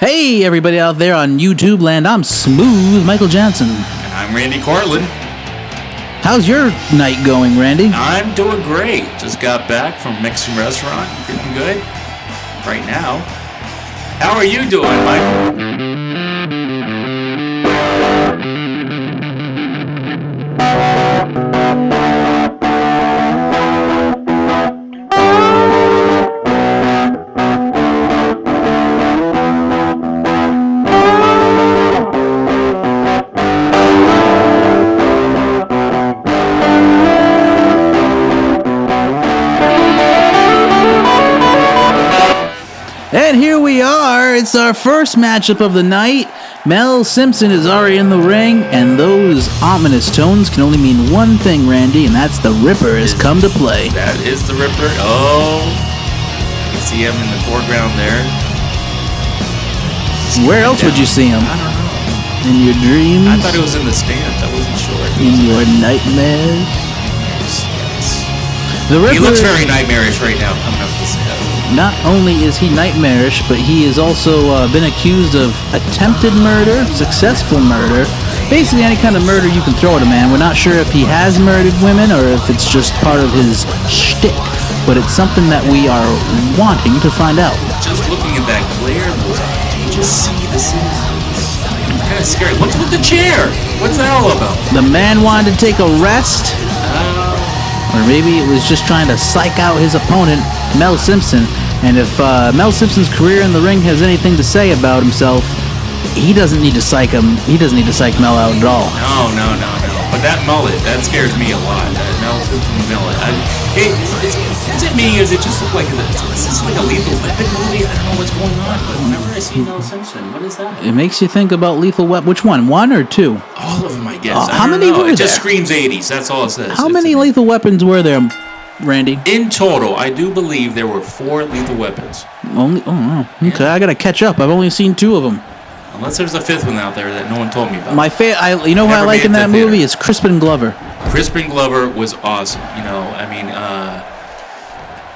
Hey, everybody out there on YouTube land, I'm Smooth Michael Johnson. And I'm Randy Cortland. How's your night going, Randy? I'm doing great. Just got back from Mexican restaurant. Feeling good right now. How are you doing, Michael? And here we are. It's our first matchup of the night. Mel Simpson is already in the ring, and those ominous tones can only mean one thing, Randy, and that's the Ripper has come to play. That is the Ripper. Oh, I can see him in the foreground there. Where else would you see him? I don't know. In your dreams? I thought it was in the stands. I wasn't sure. In your nightmares? Yes. The Ripper, He looks very nightmarish right now coming up the set. not only is he nightmarish, but he has also been accused of attempted murder, successful murder, basically any kind of murder you can throw at a man. We're not sure if he has murdered women or if it's just part of his shtick, but it's something that we are wanting to find out. Just looking at that glare in those eyes, you just see the sins. It's kind of scary. What's with the chair? What's that all about? The man wanted to take a rest, or maybe it was just trying to psych out his opponent, Mel Simpson. And if Mel Simpson's career in the ring has anything to say about himself, he doesn't need to psych him. He doesn't need to psych Mel out at all. No. But that mullet, that scares me a lot. That Mel Simpson mullet. Is it me? Is it just look like is this like a Lethal Weapon movie? I don't know what's going on. But whenever I see Mel Simpson, what is that? It makes you think about Lethal Weapon. Which one? One or two? All of them, I guess. How many were It there? just screams 80s. That's all it says. How many Lethal Weapons were there, Randy? In total, I do believe there were 4 Lethal Weapons. Only? Oh, wow. Okay, Yeah. I gotta catch up. I've only seen 2 of them. Unless there's a 5th one out there that no one told me about. You know who I Never like made in it to that theater. movie? It's Crispin Glover. Crispin Glover was awesome. You know, I mean,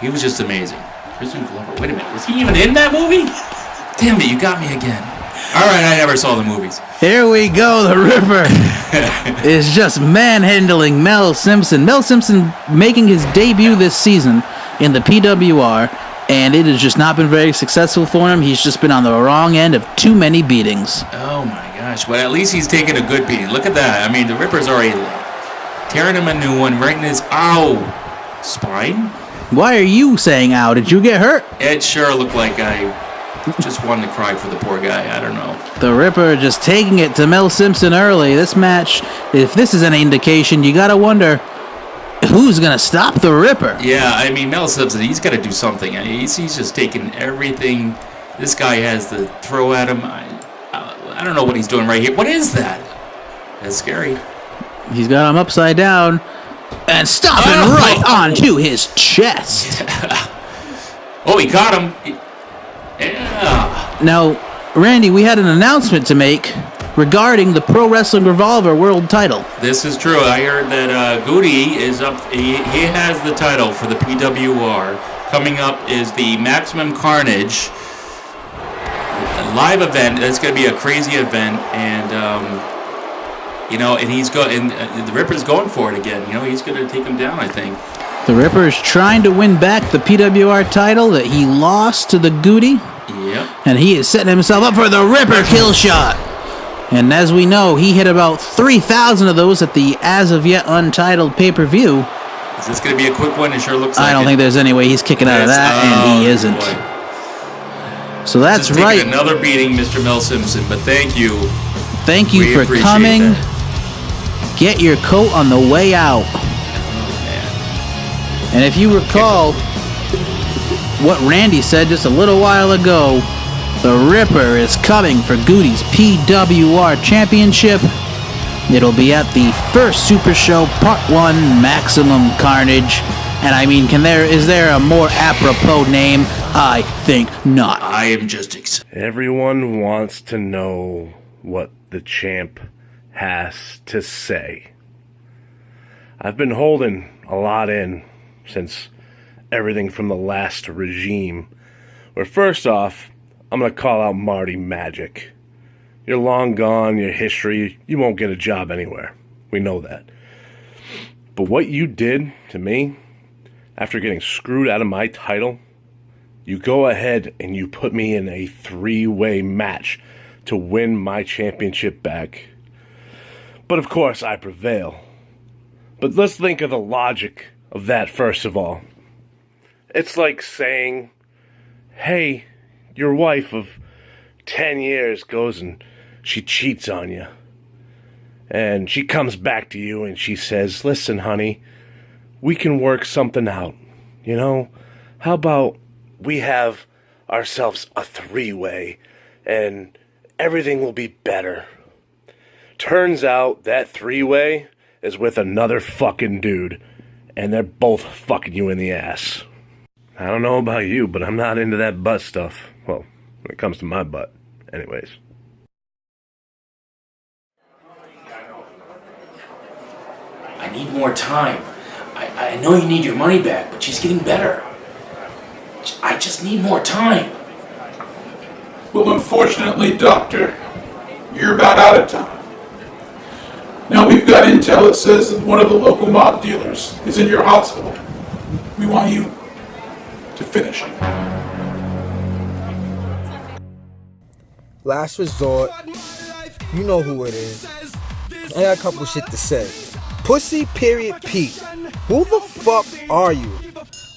he was just amazing. Crispin Glover. Wait a minute. Was he even in that movie? Damn it, you got me again. All right, I never saw the movies. Here we go. The Ripper is just manhandling Mel Simpson. Mel Simpson making his debut this season in the PWR, and it has just not been very successful for him. He's just been on the wrong end of too many beatings. Oh my gosh. But at least he's taking a good beating. Look at that. I mean, the Ripper's already tearing him a new one right in his spine. Why are you saying ow? Did you get hurt? It sure looked like I just wanted to cry for the poor guy. I don't know. The Ripper just taking it to Mel Simpson early. This match, if this is any indication, you gotta wonder who's gonna stop the Ripper. Yeah, I mean, Mel Simpson, he's got to do something. I mean, he's just taking everything this guy has to throw at him. I don't know what he's doing right here. What is that? That's scary. He's got him upside down and stomping right onto his chest. Oh, he caught him. Yeah. Now, Randy, we had an announcement to make regarding the Pro Wrestling Revolver World title. This is true. I heard that Goody is up. He has the title for the PWR. Coming up is the Maximum Carnage live event. It's going to be a crazy event, and and he's the Ripper's going for it again. You know, he's going to take him down, I think. The Ripper is trying to win back the PWR title that he lost to the Goody. Yep. And he is setting himself up for the Ripper kill shot. And as we know, he hit about 3,000 of those at the as-of-yet untitled pay-per-view. Is this going to be a quick one? It sure looks like I don't think there's any way he's kicking out of that, and he isn't. Boy. So that's Just right. taking another beating, Mr. Mel Simpson, but thank you. Thank you We for appreciate coming. that. Get your coat on the way out. Oh, man. And if you recall what Randy said just a little while ago, the Ripper is coming for Goody's PWR Championship. It'll be at the first Super Show Part 1 Maximum Carnage. And I mean, is there a more apropos name? I think not. I am just excited. Everyone wants to know what the champ has to say. I've been holding a lot in since everything from the last regime, where first off, I'm going to call out Marty Magic. You're long gone, your history, you won't get a job anywhere. We know that. But what you did to me, after getting screwed out of my title, you go ahead and you put me in a 3-way match to win my championship back. But of course, I prevail. But let's think of the logic of that first of all. It's like saying, hey, your wife of 10 years goes and she cheats on you. And she comes back to you and she says, listen, honey, we can work something out. You know, how about we have ourselves a 3-way and everything will be better. Turns out that 3-way is with another fucking dude, and they're both fucking you in the ass. I don't know about you, but I'm not into that butt stuff. Well, when it comes to my butt, anyways. I need more time. I know you need your money back, but she's getting better. I just need more time. Well, unfortunately, Doctor, you're about out of time. Now, we've got intel that says that one of the local mob dealers is in your hospital. We want you to finish him. Last resort. You know who it is. I got a couple shit to say. Pussy period P. Who the fuck are you?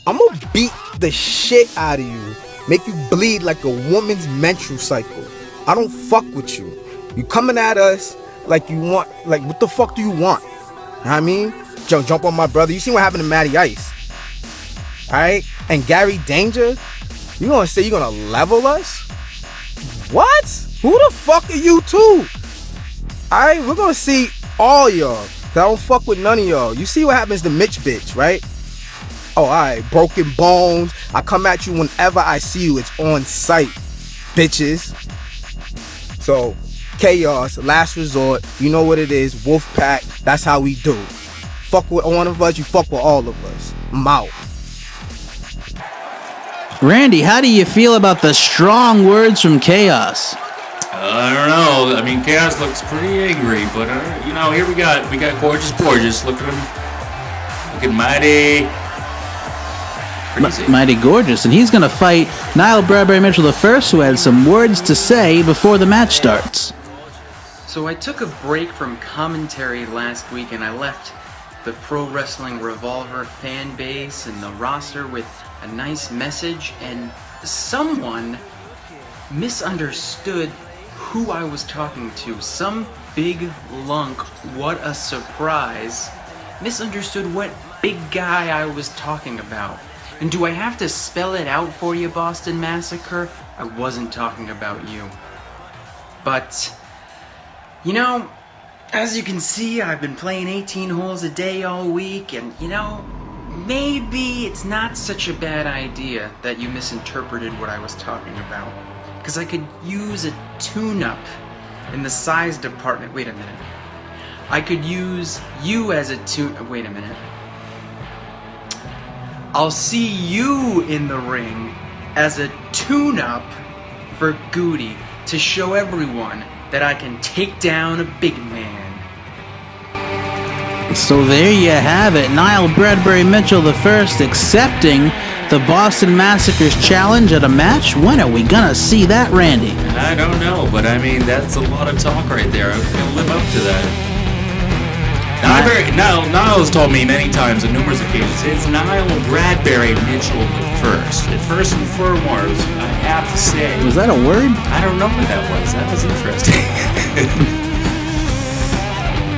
I'ma beat the shit out of you. Make you bleed like a woman's menstrual cycle. I don't fuck with you. You coming at us like you want, like what the fuck do you want? You know what I mean? Jump on my brother. You seen what happened to Matty Ice? Alright? And Gary Danger? You gonna say you gonna level us? What? Who the fuck are you two? Alright, we're gonna see all y'all. Cause I don't fuck with none of y'all. You see what happens to Mitch bitch, right? Oh, alright, broken bones. I come at you whenever I see you. It's on sight, bitches. So, chaos, last resort. You know what it is. Wolf pack. That's how we do. Fuck with one of us, you fuck with all of us. I'm out. Randy, how do you feel about the strong words from Chaos? I don't know. I mean, Chaos looks pretty angry, but you know, here we got gorgeous Borges. Look at him, looking mighty gorgeous, and he's gonna fight Niall Bradbury Mitchell the First, who had some words to say before the match starts. So I took a break from commentary last week, and I left the Pro Wrestling Revolver fan base and the roster with a nice message, and someone misunderstood who I was talking to. Some big lunk, what a surprise, misunderstood what big guy I was talking about. And do I have to spell it out for you, Boston Massacre? I wasn't talking about you. But, you know, as you can see, I've been playing 18 holes a day all week, and, you know, maybe it's not such a bad idea that you misinterpreted what I was talking about. Because I could use a tune-up in the size department. Wait a minute. I could use you as a wait a minute. I'll see you in the ring as a tune-up for Goody to show everyone that I can take down a big man. So there you have it. Niall Bradbury Mitchell the First accepting the Boston Massacre's challenge at a match. When are we gonna see that, Randy? I don't know, but I mean, that's a lot of talk right there. I'm gonna live up to that. Niall has told me many times on numerous occasions, it's Niall Bradbury Mitchell the First. And first and foremost, I have to say... Was that a word? I don't know what that was. That was interesting.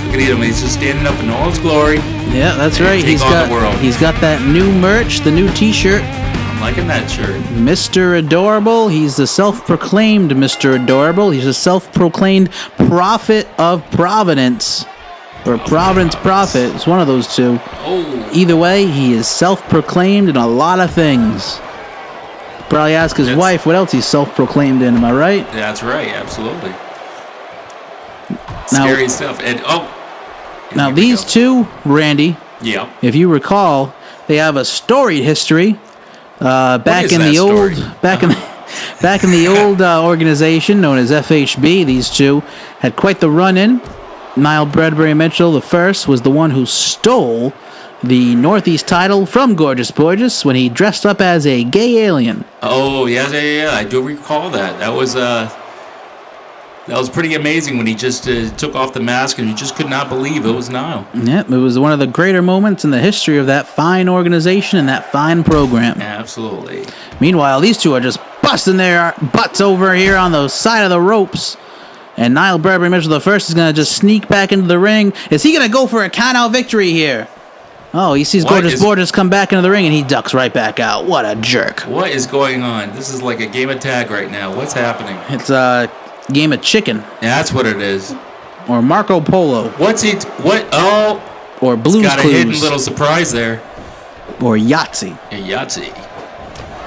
Look at him. He's just standing up in all his glory. Yeah, that's right. He's got that new merch, the new t-shirt. I'm liking that shirt. Mr. Adorable. He's the self-proclaimed Mr. Adorable. He's a self-proclaimed prophet of Providence. Or Providence Prophet. It's one of those two. Oh. Either way, he is self-proclaimed in a lot of things. Probably ask his wife what else he's self-proclaimed in. Am I right? That's right. Absolutely. Scary stuff. And now these two, Randy. Yeah. If you recall, they have a storied history. Back in the Back in the old organization known as FHB, these two had quite the run-in. Niall Bradbury Mitchell, the first, was the one who stole the Northeast title from Gorgeous Borges when he dressed up as a gay alien. Oh, yeah. I do recall that. That was pretty amazing when he just took off the mask and you just could not believe it was Niall. Yep, it was one of the greater moments in the history of that fine organization and that fine program. Absolutely. Meanwhile, these two are just busting their butts over here on the side of the ropes. And Niall Bradbury Mitchell the first is going to just sneak back into the ring. Is he going to go for a count-out victory here? Oh, he sees Gorgeous Borges come back into the ring and he ducks right back out. What a jerk. What is going on? This is like a game of tag right now. What's happening? It's a game of chicken. Yeah, that's what it is. Or Marco Polo. What? Oh. Or Blue's got a Clues. hidden little surprise there. Or Yahtzee. Yahtzee.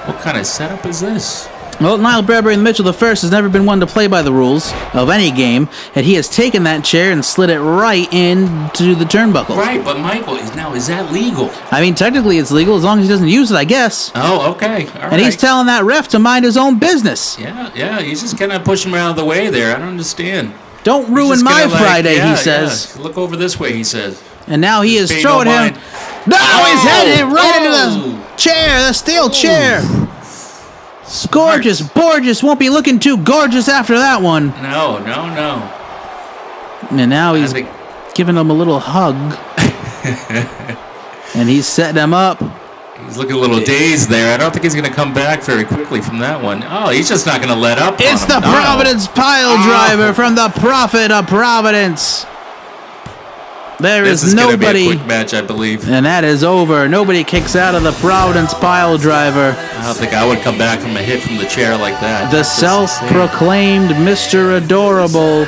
What kind of setup is this? Well, Niall Bradbury Mitchell the first has never been one to play by the rules of any game, and he has taken that chair and slid it right into the turnbuckle. Right, but Michael, is that legal? I mean, technically it's legal as long as he doesn't use it, I guess. Oh, okay. All right. And he's telling that ref to mind his own business. Yeah, he's just kind of pushing him out of the way there. I don't understand. Don't ruin my Friday, he says. Yeah. Look over this way, he says. And now he is throwing him. No, he's headed right into the chair, the steel chair. Gorgeous Borges won't be looking too gorgeous after that one. No. And now he's giving him a little hug. And he's setting him up. He's looking a little dazed there. I don't think he's going to come back very quickly from that one. Oh, he's just not going to let up. It's the Providence pile driver from the Prophet of Providence. This is going to be a quick match, I believe. And that is over. Nobody kicks out of the Providence pile driver. I don't think I would come back from a hit from the chair like that. The self-proclaimed Mr. Adorable.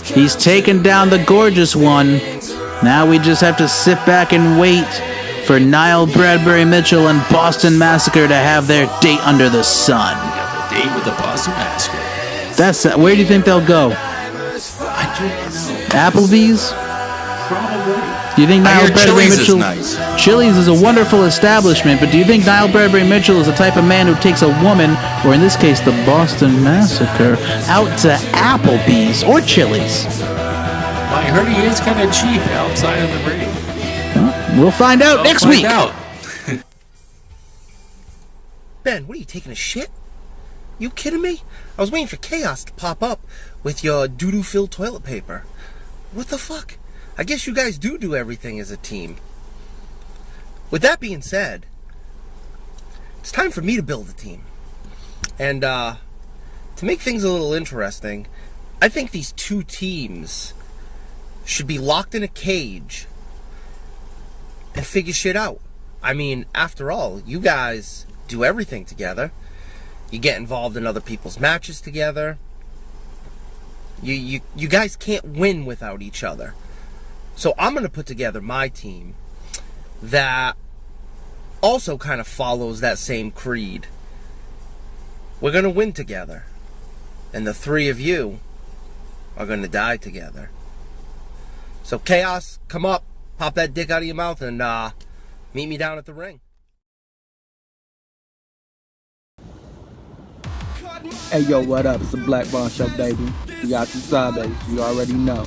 He's taken down the gorgeous one. Now we just have to sit back and wait for Niall Bradbury Mitchell and Boston Massacre to have their date under the sun. Yeah, the date with the Boston Massacre. That's where do you think they'll go? I don't know. Applebee's? Probably. Do you think Niall Bradbury Chili's Mitchell? Is nice. Chili's is a wonderful establishment, but do you think Niall Bradbury Mitchell is the type of man who takes a woman, or in this case, the Boston Massacre, out to Applebee's or Chili's? Well, I heard he is kind of cheap outside of the ring. Well, we'll find out next week. Ben, what are you, taking a shit? You kidding me? I was waiting for chaos to pop up with your doo-doo filled toilet paper. What the fuck? I guess you guys do everything as a team. With that being said, it's time for me to build a team. And to make things a little interesting, I think these two teams should be locked in a cage and figure shit out. I mean, after all, you guys do everything together. You get involved in other people's matches together. You guys can't win without each other. So I'm going to put together my team that also kind of follows that same creed. We're going to win together. And the three of you are going to die together. So Chaos, come up, pop that dick out of your mouth, and meet me down at the ring. Hey yo, what up? It's the Black Ball Show, baby. We got the side, baby. You already know.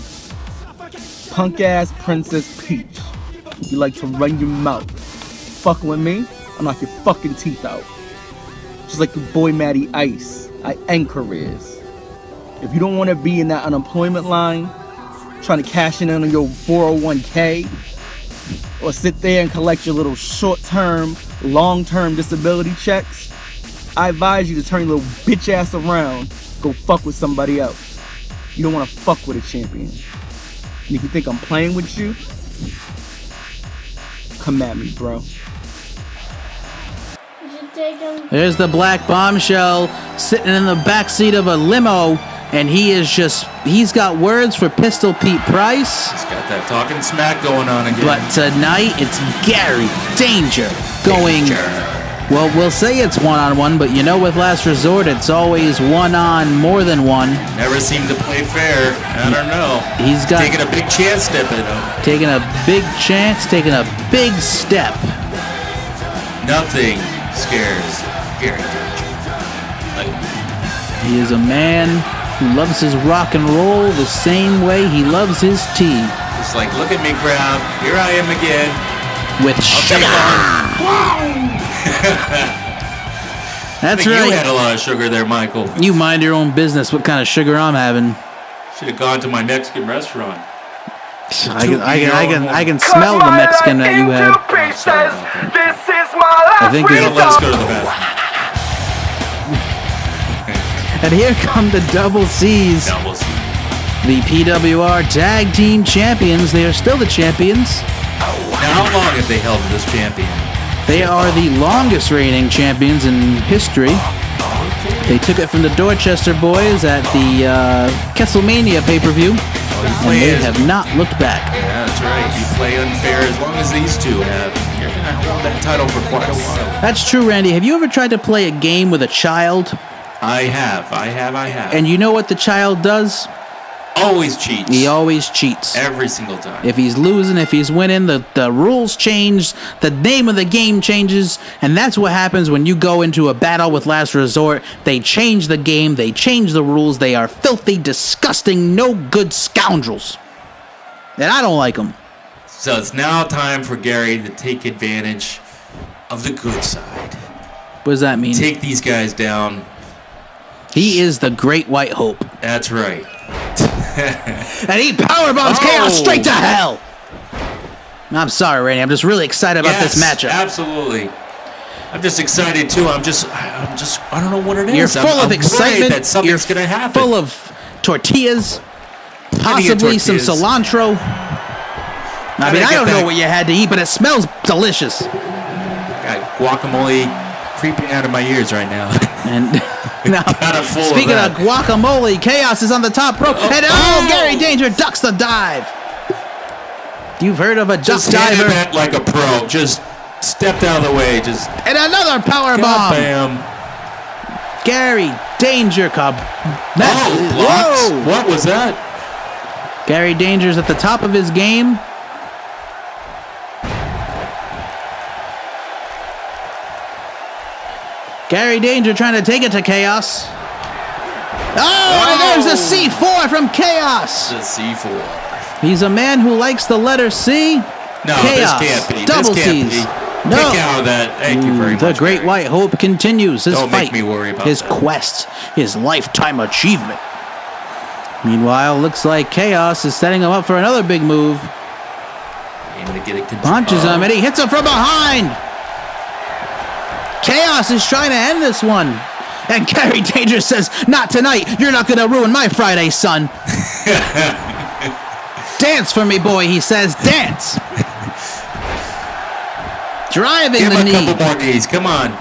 Punk ass Princess Peach. You like to run your mouth. Fucking with me, I'll knock your fucking teeth out. Just like your boy Matty Ice. I end careers. If you don't want to be in that unemployment line, trying to cash in on your 401k, or sit there and collect your little short-term, long-term disability checks, I advise you to turn your little bitch ass around, go fuck with somebody else. You don't want to fuck with a champion. And if you think I'm playing with you, come at me, bro. There's the Black Bombshell sitting in the backseat of a limo, and he's got words for Pistol Pete Price. He's got that talking smack going on again. But tonight, it's Gary Danger going... Well, we'll say it's one-on-one, but you know with Last Resort, it's always one-on more than one. Never seemed to play fair. I don't know. He's got taking a big chance stepping up. Taking a big chance, taking a big step. Nothing scares Gary Danger like He is a man who loves his rock and roll the same way he loves his tea. It's like, look at me, crowd. Here I am again. With sugar. That's right. You had a lot of sugar there, Michael. You mind your own business what kind of sugar I'm having. Should have gone to my Mexican restaurant. I can smell the Mexican that you have. I think They don't let us go to the bathroom. And here come the Double C's. Double C. The PWR Tag Team Champions. They are still the champions. Now, how long have they held this champion? They are the longest reigning champions in history. They took it from the Dorchester Boys at the Kesselmania pay-per-view, and they have not looked back. Yeah, that's right. You play unfair as long as these two have. You're going to hold that title for quite a while. That's true, Randy. Have you ever tried to play a game with a child? I have. And you know what the child does? Always cheats. He always cheats. Every single time. If he's losing, if he's winning, the rules change, the name of the game changes, and that's what happens when you go into a battle with Last Resort. They change the game, they change the rules, they are filthy, disgusting, no good scoundrels. And I don't like them. So it's now time for Gary to take advantage of the good side. What does that mean? Take these guys down. He is the Great White Hope. That's right. And he powerbombs Chaos straight to hell. I'm sorry, Randy. I'm just really excited about this matchup. Absolutely. I'm just excited too. I don't know what it is. You're full of excitement. That something's going to happen. Full of tortillas, possibly some cilantro. I mean, I don't know what you had to eat, but it smells delicious. Got guacamole creeping out of my ears right now. And now, speaking of guacamole, Chaos is on the top rope. And Gary Danger ducks the dive. You've heard of a duck diver? Just like a pro. Just stepped out of the way. And another power bomb. Bam. Gary Danger Blocks. Whoa. What was that? Gary Danger's at the top of his game. Gary Danger trying to take it to Chaos. And there's a C4 from Chaos. The C4. He's a man who likes the letter C. No, Chaos. this can't be. Double this can't C's. be. No. Pick out of that. Thank you very much. The Great Gary. White Hope continues his Don't fight. make me worry about his that. quest, his lifetime achievement. Meanwhile, looks like Chaos is setting him up for another big move. Aiming to get it control. Punches him and he hits him from behind. Chaos is trying to end this one. And Gary Danger says, "Not tonight. You're not going to ruin my Friday, son." Dance for me, boy, he says. Dance. Driving Give the him knee. a couple more knees. Come on.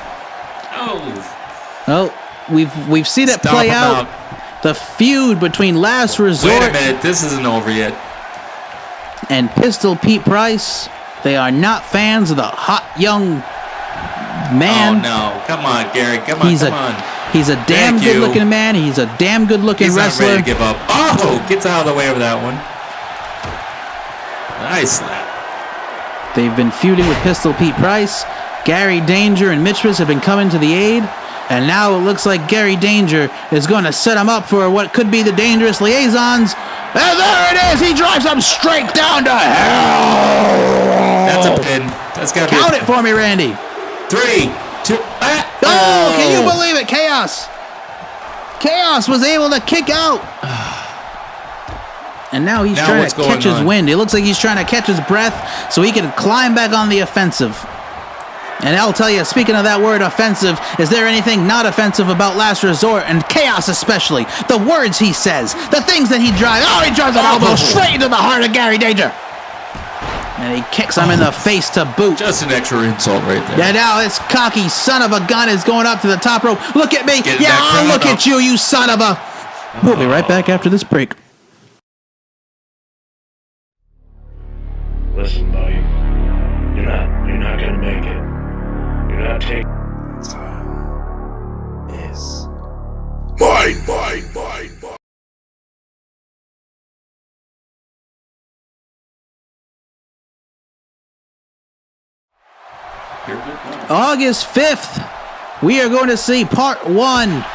Well, we've seen it Stomp play him out. The feud between Last Resort Wait a minute. This isn't over yet. and Pistol Pete Price. They are not fans of the hot young man. Oh, no. Come on, Gary. Come on. He's a damn Thank you. good-looking man. He's a damn good-looking He's wrestler. not ready to give up. Oh, gets out of the way of that one. Nice slap. They've been feuding with Pistol Pete Price. Gary Danger and Mitchmas have been coming to the aid. And now it looks like Gary Danger is going to set him up for what could be the Dangerous Liaisons. And there it is. He drives him straight down to hell. That's a pin. That's got to be Count it for me, Randy. 3, 2, Oh, can you believe it? Chaos. Chaos was able to kick out. And now he's trying to catch his wind. It looks like he's trying to catch his breath so he can climb back on the offensive. And I'll tell you, speaking of that word offensive, is there anything not offensive about Last Resort and Chaos especially? The words he says, the things that he drives. Oh, he drives an elbow straight into the heart of Gary Danger. And he kicks him in the face to boot. Just an extra insult right there. Yeah, now this cocky son of a gun is going up to the top rope. Look at me. Yeah, I'll look at you, you son of a... We'll be right back after this break. Listen, buddy. You're not gonna make it. You're not taking... Is Mine. You're good. August 5th, we are going to see part 1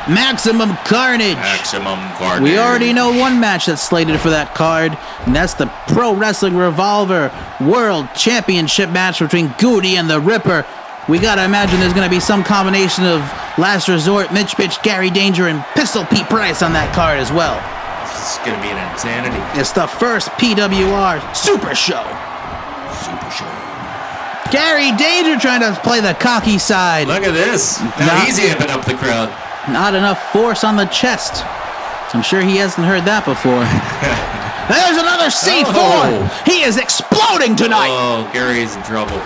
Maximum Carnage. Maximum Carnage. We already know one match that's slated for that card, and that's the Pro Wrestling Revolver World Championship match between Goody and the Ripper. We gotta imagine there's gonna be some combination of Last Resort, Mitch Bitch, Gary Danger, and Pistol Pete Price on that card as well. It's gonna be an insanity. It's the first PWR Super Show. Super Show. Gary Danger trying to play the cocky side. Look at this. Now he's amping up the crowd. Not enough force on the chest. I'm sure he hasn't heard that before. There's another C4. Oh. He is exploding tonight. Oh, Gary's in trouble.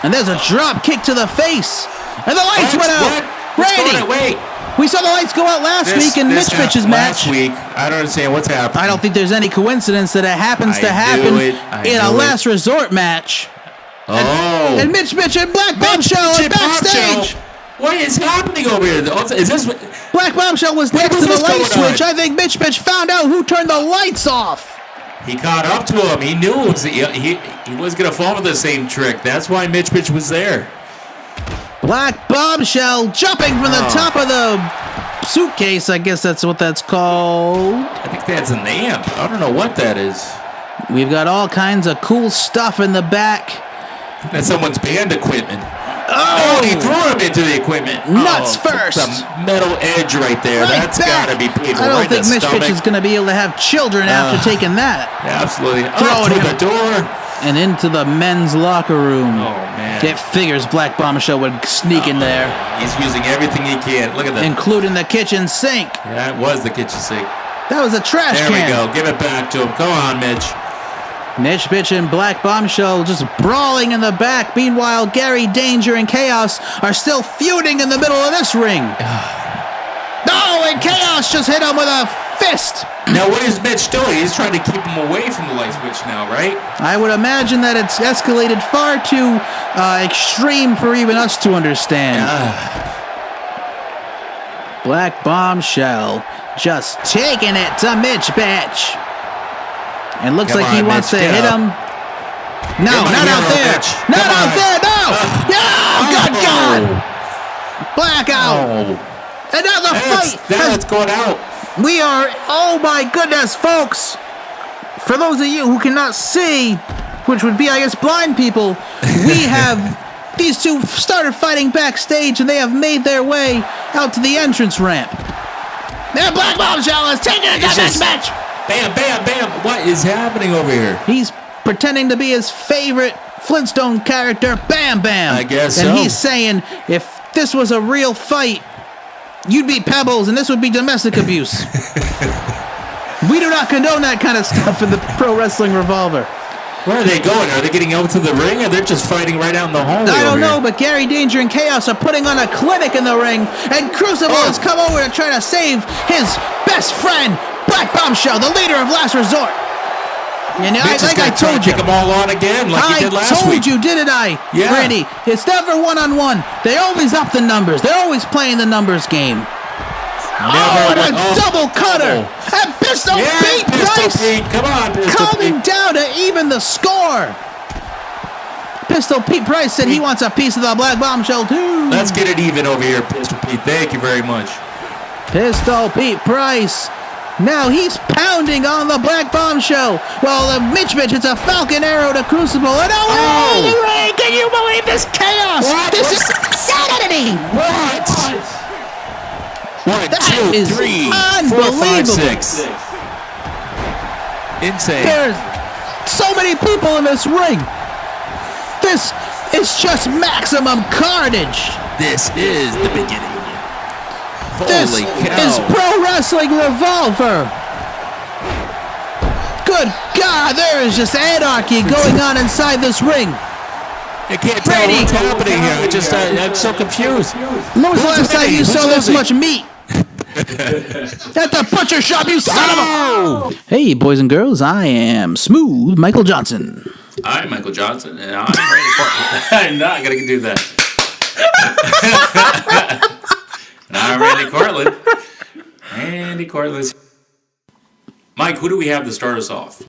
And there's a drop kick to the face. And the lights went out. Randy, wait. we saw the lights go out last week in Mitch Bitch's match. Last week, I don't understand what's happening. I don't think there's any coincidence that it happens to happen in a Last Resort match. Oh. And Mitch Bitch and Black Bombshell are backstage. What is happening over here? Is this Black Bombshell was next to the light switch. I think Mitch Bitch found out who turned the lights off. He caught up to him. He knew he was going to fall for the same trick. That's why Mitch Bitch was there. Black Bombshell jumping from the top of the suitcase. I guess that's what that's called. I think that's an amp. I don't know what that is. We've got all kinds of cool stuff in the back. That's someone's band equipment. Oh, he threw him into the equipment. Nuts first. The metal edge right there. Right That's back. got to be painful. I don't right think in the Mitch Bitch is going to be able to have children after taking that. Absolutely. Throw it through in. the door. And into the men's locker room. Oh, man. It figures Black Bombshell would sneak in there. He's using everything he can. Look at that. Including the kitchen sink. Yeah, it was the kitchen sink. That was a trash There can. we go. Give it back to him. Come on, Mitch. Mitch Bitch and Black Bombshell just brawling in the back. Meanwhile, Gary Danger and Chaos are still feuding in the middle of this ring. No, and Chaos just hit him with a fist. Now, what is Mitch doing? He's trying to keep him away from the light switch now, right? I would imagine that it's escalated far too extreme for even us to understand. Black Bombshell just taking it to Mitch Bitch. And looks Come like he on, wants Mitch, to get hit up. him. No, Come on, not out hero, there. Mitch. Not Come out on. there. No. Yeah, good God. Blackout. Oh. And now the fight. That's going out. We are, oh my goodness, folks. For those of you who cannot see, which would be, I guess, blind people, we have these two started fighting backstage and they have made their way out to the entrance ramp. Now Black Bombshell is taking it to this match. Bam, bam, bam. What is happening over here? He's pretending to be his favorite Flintstone character, Bam Bam. I guess and so. he's saying, if this was a real fight, you'd be Pebbles and this would be domestic abuse. We do not condone that kind of stuff in the Pro Wrestling Revolver. Where are they going? Are they getting out to the ring or they're just fighting right out in the hallway? I don't over know, here? but Gary Danger and Chaos are putting on a clinic in the ring, and Crucible has come over to try to save his best friend, Black Bombshell, the leader of Last Resort. You know, Mitch is like I gonna try told to you. kick them all on again like he did last I told week. you, didn't I, Yeah. Randy? It's never one-on-one. They always up the numbers. They're always playing the numbers game. Never and a double cutter. And Pistol Pete Pistol Price Pete. Come on, Pistol coming Pete. down to even the score. Pistol Pete Price said he wants a piece of the Black Bombshell too. Let's get it even over here, Pistol Pete. Thank you very much. Pistol Pete Price. Now he's pounding on the Black Bombshell. Well, the Mitch hits a Falcon Arrow to Crucible. And oh, the ring! Can you believe this chaos? What? This is insanity! What? 1, That 2, is 3, 4, 5, unbelievable. 6. Insane. There's so many people in this ring. This is just maximum carnage. This is the beginning. This Holy cow. is Pro Wrestling Revolver. Good God, there is just anarchy going on inside this ring. I can't tell Brady. what's happening here. I'm so confused. When was the last time you Who's saw this losing? much meat? At the butcher shop, you son of a... Oh! Hey, boys and girls, I am Smooth Michael Johnson. I'm Michael Johnson, and I'm Randy Cortland. I'm not going to do that. And I'm Randy Cortland. Randy Cortland. Mike, who do we have to start us off?